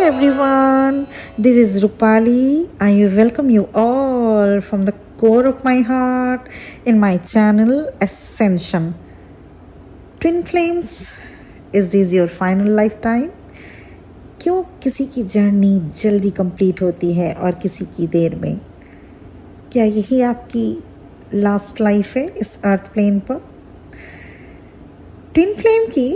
everyone, this is Rupali. I welcome you all from the core of my heart in my channel Ascension. Twin Flames, is this your final lifetime? क्यों किसी की journey जल्दी complete होती है और किसी की देर में? क्या यही आपकी लास्ट लाइफ है इस अर्थ प्लेन पर? ट्विन फ्लेम की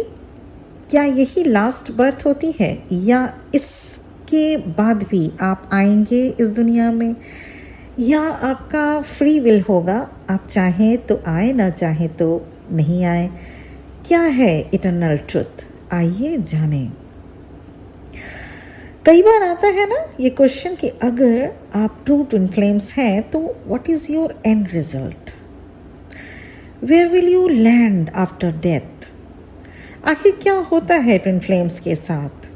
क्या यही लास्ट बर्थ होती है या इसके बाद भी आप आएंगे इस दुनिया में, या आपका फ्री विल होगा, आप चाहें तो आए ना चाहें तो नहीं आए? क्या है इटर्नल ट्रुथ? आइए जानें। कई बार आता है ना ये क्वेश्चन कि अगर आप ट्रू ट्विन फ्लेम्स हैं तो what is your end result? Where will you land after death? आखिर क्या होता है ट्विन फ्लेम्स के साथ?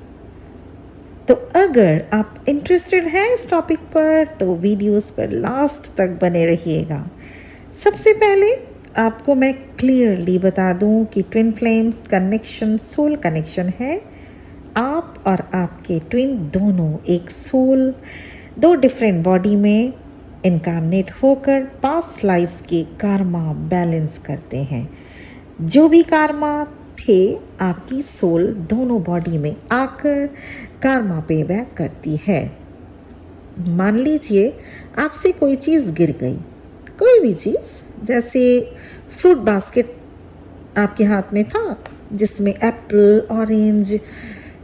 तो अगर आप इंटरेस्टेड हैं इस टॉपिक पर तो वीडियोस पर लास्ट तक बने रहिएगा। सबसे पहले आपको मैं क्लियरली बता दूं कि twin flames connection soul connection है। आप और आपके ट्विन दोनों एक सोल, दो डिफरेंट बॉडी में इनकारनेट होकर पास्ट लाइफ्स के कार्मा बैलेंस करते हैं। जो भी कार्मा थे आपकी सोल दोनों बॉडी में आकर कार्मा पे बैक करती है। मान लीजिए आपसे कोई चीज़ गिर गई, कोई भी चीज़, जैसे फ्रूट बास्केट आपके हाथ में था जिसमें एप्पल, ऑरेंज,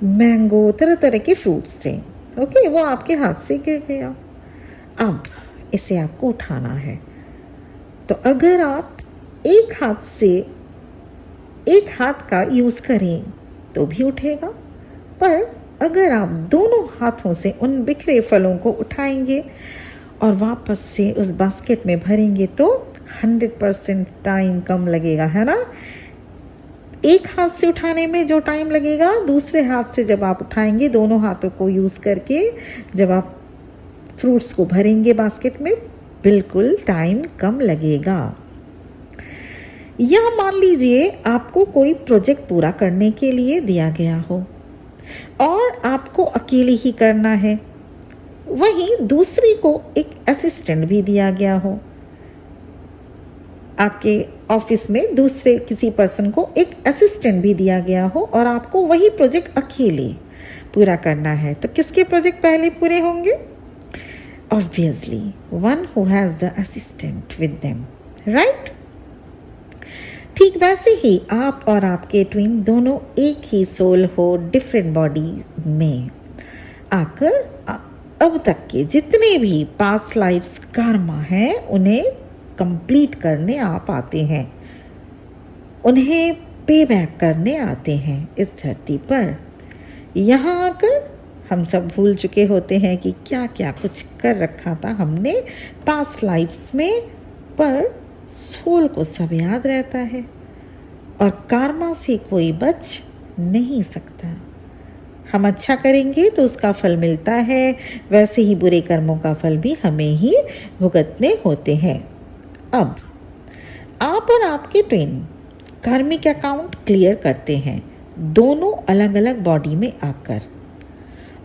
मैंगो, तरह तरह के फ्रूट्स थे। ओके, वो आपके हाथ से गिर गया। अब इसे आपको उठाना है। तो अगर आप एक हाथ का यूज़ करें तो भी उठेगा, पर अगर आप दोनों हाथों से उन बिखरे फलों को उठाएंगे और वापस से उस बास्केट में भरेंगे तो 100% टाइम कम लगेगा, है ना? एक हाथ से उठाने में जो टाइम लगेगा, दूसरे हाथ से जब आप उठाएंगे, दोनों हाथों को यूज़ करके जब आप फ्रूट्स को भरेंगे बास्केट में, बिल्कुल टाइम कम लगेगा। या मान लीजिए आपको कोई प्रोजेक्ट पूरा करने के लिए दिया गया हो और आपको अकेले ही करना है, वहीं दूसरी को एक असिस्टेंट भी दिया गया हो। आपके ऑफिस में दूसरे किसी पर्सन को एक असिस्टेंट भी दिया गया हो और आपको वही प्रोजेक्ट अकेले पूरा करना है, तो किसके प्रोजेक्ट पहले पूरे होंगे? Obviously one who has the assistant with them, right? ठीक वैसे ही आप और आपके ट्विन दोनों एक ही सोल हो डिफरेंट बॉडी में आकर अब तक के जितने भी पास्ट लाइफ्स कार्मा हैं उन्हें कंप्लीट करने आप आते हैं, उन्हें पे बैक करने आते हैं इस धरती पर। यहाँ आकर हम सब भूल चुके होते हैं कि क्या क्या कुछ कर रखा था हमने पास्ट लाइफ्स में, पर सोल को सब याद रहता है और कार्मा से कोई बच नहीं सकता। हम अच्छा करेंगे तो उसका फल मिलता है, वैसे ही बुरे कर्मों का फल भी हमें ही भुगतने होते हैं। अब आप और आपके ट्विन कार्मिक अकाउंट क्लियर करते हैं, दोनों अलग अलग बॉडी में आकर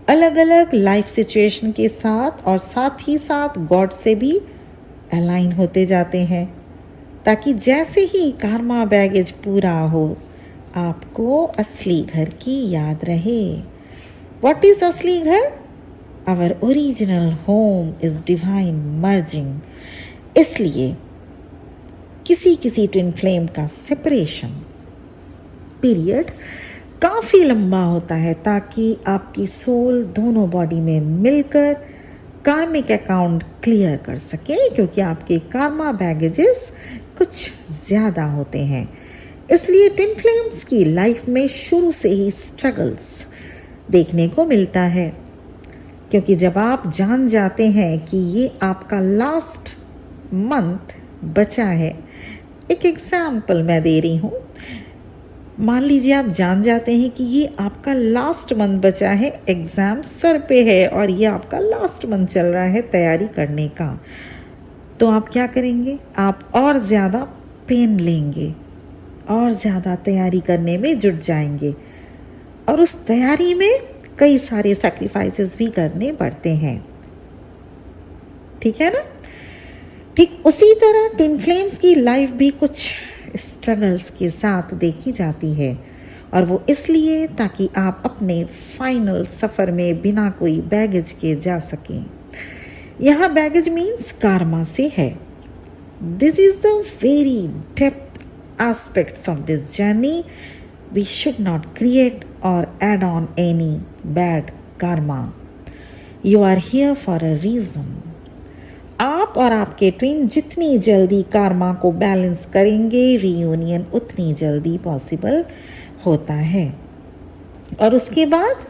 अलग अलग लाइफ सिचुएशन के साथ, और साथ ही साथ गॉड से भी अलाइन होते जाते हैं, ताकि जैसे ही कार्मा बैगेज पूरा हो आपको असली घर की याद रहे। व्हाट इज असली घर? Our original home is divine merging. इसलिए किसी किसी ट्विन फ्लेम का सेपरेशन पीरियड काफ़ी लंबा होता है, ताकि आपकी सोल दोनों बॉडी में मिलकर कार्मिक अकाउंट क्लियर कर सके, क्योंकि आपके कार्मा बैगेजेस कुछ ज़्यादा होते हैं। इसलिए ट्विन फ्लेम्स की लाइफ में शुरू से ही स्ट्रगल्स देखने को मिलता है, क्योंकि जब आप जान जाते हैं कि ये आपका लास्ट मंथ बचा है, एक एग्जाम्पल मैं दे रही हूँ, मान लीजिए आप जान जाते हैं कि ये आपका लास्ट मंथ बचा है, एग्ज़ाम सर पे है और ये आपका लास्ट मंथ चल रहा है तैयारी करने का, तो आप क्या करेंगे? आप और ज़्यादा पेन लेंगे और ज़्यादा तैयारी करने में जुट जाएंगे, और उस तैयारी में कई सारे सैक्रिफाइसेस भी करने पड़ते हैं, ठीक है ना। ठीक उसी तरह ट्विन फ्लेम्स की लाइफ भी कुछ स्ट्रगल्स के साथ देखी जाती है, और वो इसलिए ताकि आप अपने फाइनल सफ़र में बिना कोई बैगेज के जा सकें। यहाँ बैगेज मीन्स karma से है। This is the very depth aspects of this journey. We should not create or add on any bad karma. You are here for a reason. आप और आपके ट्विन जितनी जल्दी karma को बैलेंस करेंगे, reunion उतनी जल्दी पॉसिबल होता है, और उसके बाद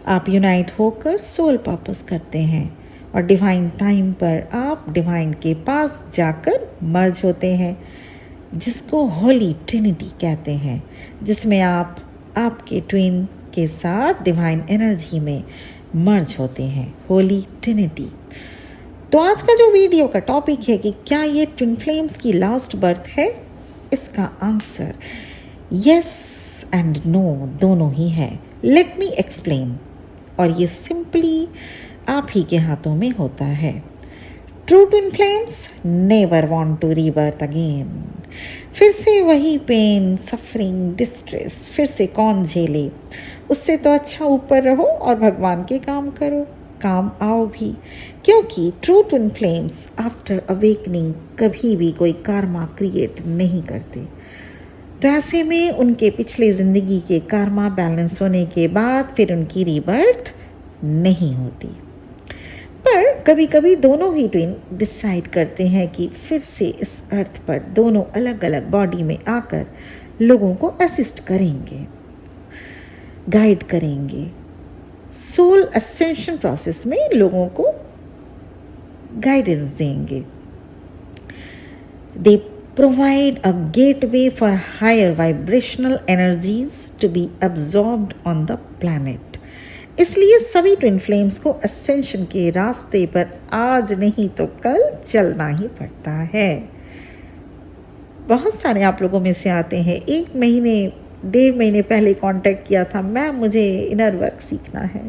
आप यूनाइट होकर सोल पर्पस करते हैं, और डिवाइन टाइम पर आप डिवाइन के पास जाकर मर्ज होते हैं, जिसको होली ट्रिनिटी कहते हैं, जिसमें आप आपके ट्विन के साथ डिवाइन एनर्जी में मर्ज होते हैं, होली ट्रिनिटी। तो आज का जो वीडियो का टॉपिक है कि क्या ये ट्विन फ्लेम्स की लास्ट बर्थ है, इसका आंसर यस एंड नो दोनों ही है। Let me explain. और ये सिंपली आप ही के हाथों में होता है। True twin flames never want to rebirth again. फिर से वही पेन, सफरिंग, डिस्ट्रेस फिर से कौन झेले। उससे तो अच्छा ऊपर रहो और भगवान के काम करो, काम आओ भी, क्योंकि true twin flames after awakening कभी भी कोई karma क्रिएट नहीं करते। तो ऐसे में उनके पिछले ज़िंदगी के karma बैलेंस होने के बाद फिर उनकी रीबर्थ नहीं होती। पर कभी कभी दोनों ही ट्विन डिसाइड करते हैं कि फिर से इस अर्थ पर दोनों अलग अलग बॉडी में आकर लोगों को असिस्ट करेंगे, गाइड करेंगे, सोल असेंशन प्रोसेस में लोगों को गाइडेंस देंगे। They provide a gateway for higher vibrational energies to be absorbed on the planet. इसलिए सभी ट्विन फ्लेम्स को असेंशन के रास्ते पर आज नहीं तो कल चलना ही पड़ता है। बहुत सारे आप लोगों में से आते हैं, 1 महीने 1.5 महीने पहले कांटेक्ट किया था, मैम मुझे इनर वर्क सीखना है।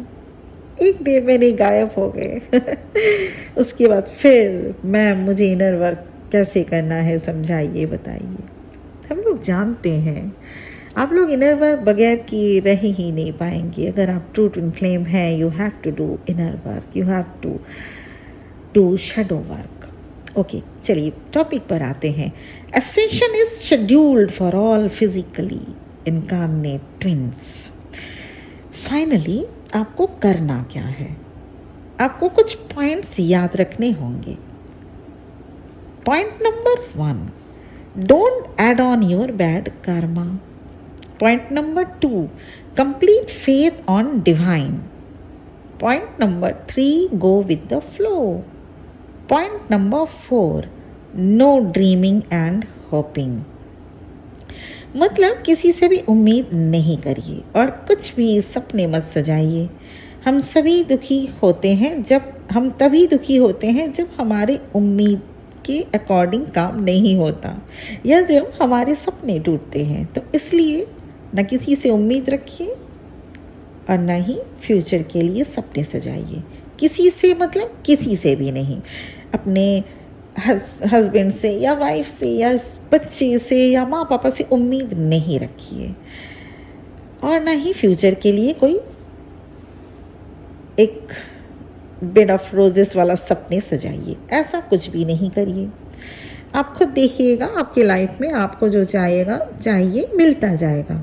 1-1.5 महीने गायब हो गए। उसके बाद फिर मैम मुझे इनर वर्क कैसे करना है, समझाइए, बताइए। हम लोग जानते हैं आप लोग इनर वर्क बगैर किए रह ही नहीं पाएंगे। अगर आप ट्रू ट्विन फ्लेम हैं, you have to do inner work, you have to do shadow work. Okay, चलिए टॉपिक पर आते हैं। Ascension is scheduled for all physically incarnate twins. Finally आपको करना क्या है? आपको कुछ पॉइंट्स याद रखने होंगे। Point number 1, don't add on your bad karma. Point number 2, complete faith on divine. Point number 3, go with the flow. Point number 4, no dreaming and hoping. मतलब किसी से भी उम्मीद नहीं करिए और कुछ भी सपने मत सजाइए। हम सभी दुखी होते हैं हम तभी दुखी होते हैं जब हमारे उम्मीद के अकॉर्डिंग काम नहीं होता, या जब हमारे सपने टूटते हैं। तो इसलिए न किसी से उम्मीद रखिए और न ही फ्यूचर के लिए सपने सजाइए। किसी से मतलब किसी से भी नहीं। अपने हस्बैंड से या वाइफ से या बच्चे से या माँ पापा से उम्मीद नहीं रखिए, और न ही फ्यूचर के लिए कोई एक बेड ऑफ रोजेस वाला सपने सजाइए। ऐसा कुछ भी नहीं करिए। आप खुद देखिएगा, आपके लाइफ में आपको जो चाहिए मिलता जाएगा।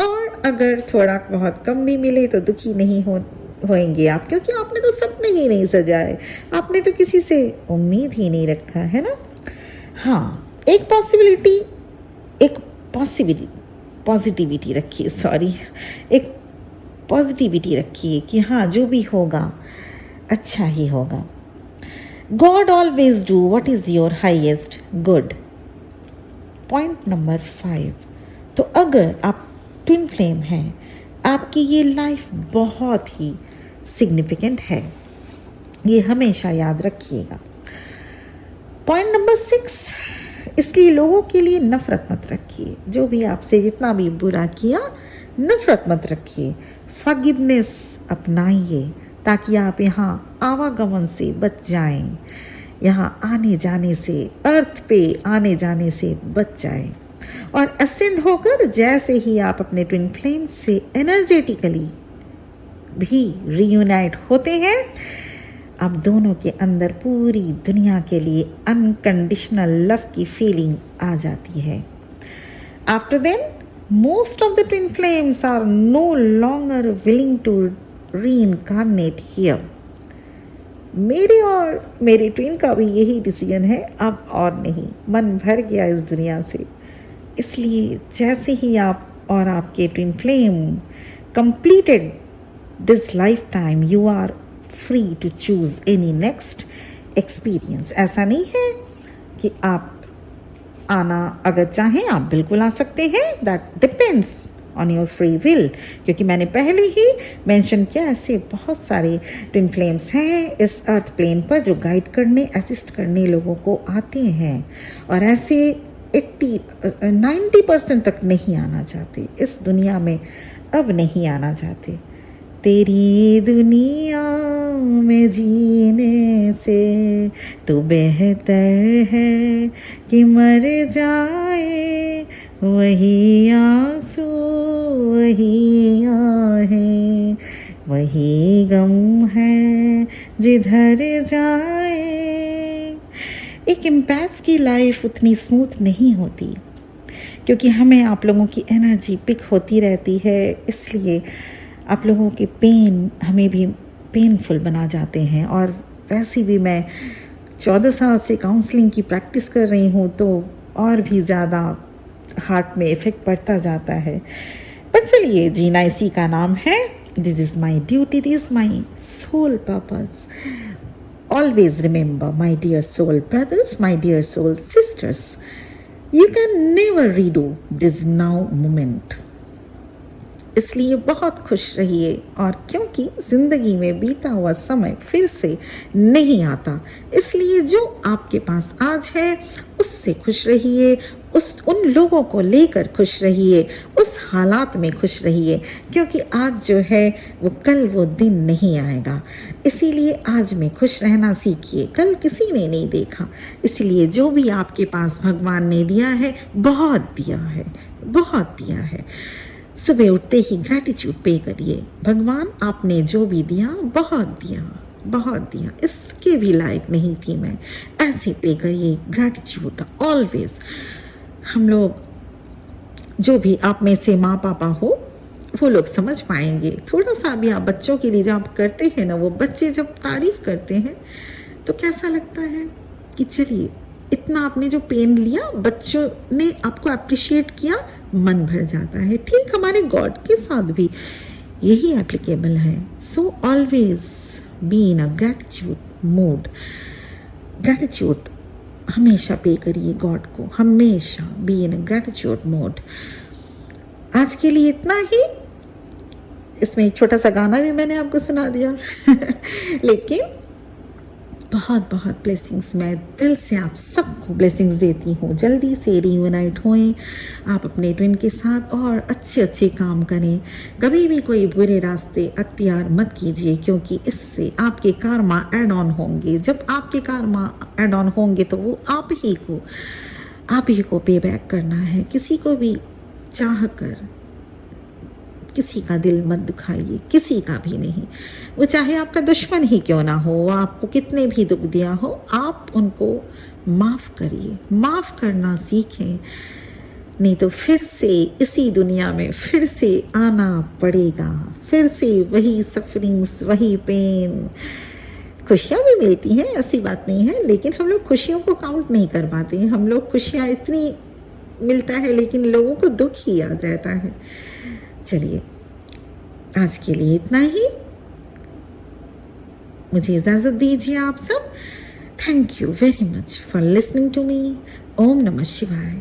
और अगर थोड़ा बहुत कम भी मिले तो दुखी नहीं होएंगे आप, क्योंकि आपने तो सपने ही नहीं सजाए, आपने तो किसी से उम्मीद ही नहीं रखा है ना। हाँ, एक पॉजिटिविटी रखिए कि हाँ जो भी होगा अच्छा ही होगा। God always do what is your highest good. Point number 5, तो अगर आप ट्विन फ्लेम हैं, आपकी ये लाइफ बहुत ही सिग्निफिकेंट है, ये हमेशा याद रखिएगा। पॉइंट नंबर 6, इसलिए लोगों के लिए नफरत मत रखिए। जो भी आपसे जितना भी बुरा किया, नफरत मत रखिए, फॉरगिवनेस अपनाइए ताकि आप यहाँ आवागमन से बच जाएं, यहाँ आने जाने से, अर्थ पे आने जाने से बच जाएं। और असेंड होकर जैसे ही आप अपने ट्विन फ्लेम से एनर्जेटिकली भी रीयूनाइट होते हैं, अब दोनों के अंदर पूरी दुनिया के लिए अनकंडीशनल लव की फीलिंग आ जाती है। After then most of the twin flames are no longer willing to reincarnate here. मेरे और मेरी ट्विन का भी यही डिसीजन है, अब और नहीं, मन भर गया इस दुनिया से। इसलिए जैसे ही आप और आपके twin flame completed this lifetime, you are free to choose any next experience. ऐसा नहीं है कि आप आना अगर चाहें आप बिल्कुल आ सकते हैं, that depends on your free will. क्योंकि मैंने पहले ही मेंशन किया, ऐसे बहुत सारे ट्विन फ्लेम्स हैं इस अर्थ प्लेन पर जो गाइड करने, असिस्ट करने लोगों को आते हैं, और ऐसे 90% तक नहीं आना चाहते इस दुनिया में, अब नहीं आना चाहते। तेरी दुनिया में जीने से तो बेहतर है कि मर जाए, वही आंसू वही आहें, वही गम है जिधर जाए। एक एम्पैथ्स की लाइफ उतनी स्मूथ नहीं होती क्योंकि हमें आप लोगों की एनर्जी पिक होती रहती है, इसलिए आप लोगों के पेन हमें भी पेनफुल बना जाते हैं। और वैसे भी मैं 14 साल से काउंसलिंग की प्रैक्टिस कर रही हूँ, तो और भी ज़्यादा हार्ट में इफ़ेक्ट पड़ता जाता है। पर चलिए, जीना इसी का नाम है। This is my duty, this is my soul purpose. Always remember, my dear soul brothers, my dear soul sisters, you can never redo this now moment. इसलिए बहुत खुश रहिए, और क्योंकि ज़िंदगी में बीता हुआ समय फिर से नहीं आता, इसलिए जो आपके पास आज है उससे खुश रहिए, उन लोगों को लेकर खुश रहिए, उस हालात में खुश रहिए, क्योंकि आज जो है वो कल वो दिन नहीं आएगा। इसीलिए आज में खुश रहना सीखिए, कल किसी ने नहीं देखा, इसलिए जो भी आपके पास भगवान ने दिया है, बहुत दिया है, बहुत दिया है। सुबह उठते ही ग्रैटिट्यूड पे करिए, भगवान आपने जो भी दिया बहुत दिया, बहुत दिया, इसके भी लायक नहीं थी मैं, ऐसे पे करिए ग्रैटिट्यूड ऑलवेज। हम लोग जो भी आप में से माँ पापा हो वो लोग समझ पाएंगे। थोड़ा सा भी आप बच्चों के लिए जब करते हैं ना, वो बच्चे जब तारीफ करते हैं तो कैसा लगता है कि चलिए इतना आपने जो पेन लिया, बच्चों ने आपको अप्रिशिएट किया, मन भर जाता है। ठीक हमारे गॉड के साथ भी यही एप्लीकेबल है। So always be in a gratitude mode. Gratitude हमेशा पे करिए गॉड को, हमेशा be in a gratitude mode. आज के लिए इतना ही। इसमें एक छोटा सा गाना भी मैंने आपको सुना दिया लेकिन बहुत बहुत ब्लेसिंग्स, मैं दिल से आप सबको ब्लेसिंग्स देती हूँ। जल्दी से रीयूनाइट होएं आप अपने ट्विन के साथ और अच्छे अच्छे काम करें। कभी भी कोई बुरे रास्ते अख्तियार मत कीजिए, क्योंकि इससे आपके कर्मा ऐड ऑन होंगे। जब आपके कर्मा ऐड ऑन होंगे तो वो आप ही को पे बैक करना है। किसी को भी चाह कर किसी का दिल मत दुखाइए, किसी का भी नहीं। वो चाहे आपका दुश्मन ही क्यों ना हो, वो आपको कितने भी दुख दिया हो, आप उनको माफ़ करिए, माफ़ करना सीखें। नहीं तो फिर से इसी दुनिया में फिर से आना पड़ेगा, फिर से वही सफरिंग्स, वही पेन। खुशियाँ भी मिलती हैं, ऐसी बात नहीं है, लेकिन हम लोग खुशियों को काउंट नहीं कर पाते। हम लोग खुशियाँ इतनी मिलता है लेकिन लोगों को दुख ही याद रहता है। चलिए, आज के लिए इतना ही। मुझे इजाज़त दीजिए आप सब। Thank you very much for listening to me. ओम नमः शिवाय।